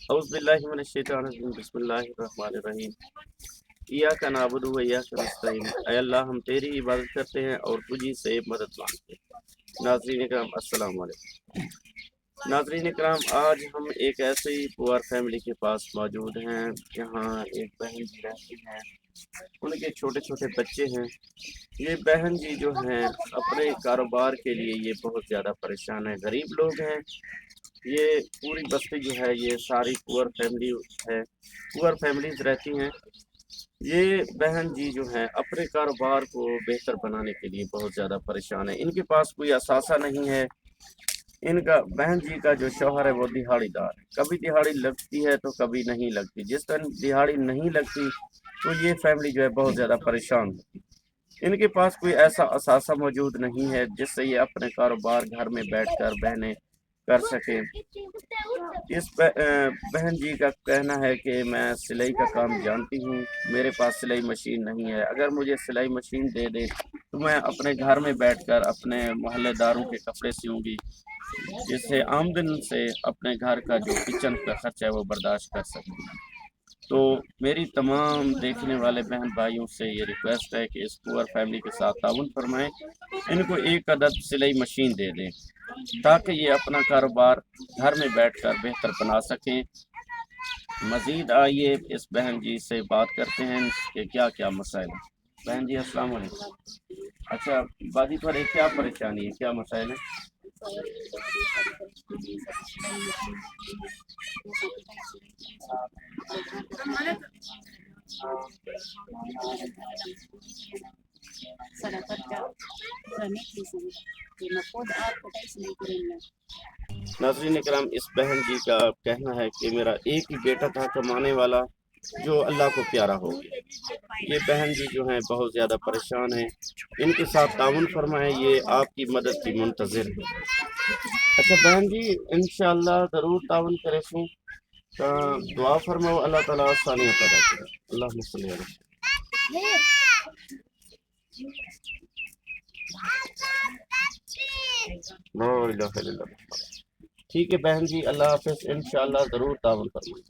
اعوذ باللہ من الشیطان الرجیم بسم اللہ الرحمن الرحیم ایاک نعبد و ایاک نستعین اے اللہ ہم تیری عبادت کرتے ہیں اور تجھی سے مدد مانگتے ہیں۔ ناظرین کرام السلام علیکم۔ ناظرین کرام آج ہم ایک ایسی پور فیملی کے پاس موجود ہیں جہاں ایک بہن جی رہتی ہیں، ان کے چھوٹے چھوٹے بچے ہیں۔ یہ بہن جی جو ہیں اپنے کاروبار کے لیے یہ بہت زیادہ پریشان ہیں، غریب لوگ ہیں۔ یہ پوری بستی جو ہے یہ ساری پور فیملی ہے، پور فیملیز رہتی ہیں۔ یہ بہن جی جو ہیں اپنے کاروبار کو بہتر بنانے کے لیے بہت زیادہ پریشان ہیں، ان کے پاس کوئی اثاثہ نہیں ہے۔ ان کا بہن جی کا جو شوہر ہے وہ دہاڑی دار ہے، کبھی دہاڑی لگتی ہے تو کبھی نہیں لگتی۔ جس دن دہاڑی نہیں لگتی تو یہ فیملی جو ہے بہت زیادہ پریشان ہوتی ہے۔ ان کے پاس کوئی ایسا اثاثہ موجود نہیں ہے جس سے یہ اپنے کاروبار گھر میں بیٹھ کر بہنیں کر سکیں۔ اس بہن جی کا کہنا ہے کہ میں سلائی کا کام جانتی ہوں، میرے پاس سلائی مشین نہیں ہے، اگر مجھے سلائی مشین دے دے تو میں اپنے گھر میں بیٹھ کر اپنے محلے داروں کے کپڑے سیوں گی، جس سے آمدن سے اپنے گھر کا جو کچن کا خرچہ ہے وہ برداشت کر سکوں۔ تو میری تمام دیکھنے والے بہن بھائیوں سے یہ ریکویسٹ ہے کہ اس پور فیملی کے ساتھ تعاون فرمائیں، ان کو ایک عدد سلائی مشین دے دیں تاکہ یہ اپنا کاروبار گھر میں بیٹھ کر بہتر بنا سکیں۔ مزید آئیے اس بہن جی سے بات کرتے ہیں کہ کیا کیا مسائل ہیں۔ بہن جی السلام علیکم۔ اچھا باجی پر ایک کیا پریشانی ہے، کیا مسائل ہے؟ ناظرین کرام اس بہن جی کا کہنا ہے کہ میرا ایک ہی بیٹا تھا کمانے والا جو اللہ کو پیارا ہو گیا۔ یہ بہن جی جو ہیں بہت زیادہ پریشان ہیں، ان کے ساتھ تعاون فرمائیں، یہ آپ کی مدد کی منتظر ہے۔ اچھا بہن جی انشاءاللہ ضرور تعاون کرے سوں، دعا فرماؤ اللہ تعالیٰ آسانیاں پیدا کرے۔ اللہم صلی علیہ لا الہ الا اللہ۔ ٹھیک ہے بہن جی، اللہ حافظ، انشاءاللہ ضرور تعاون فرمائیں۔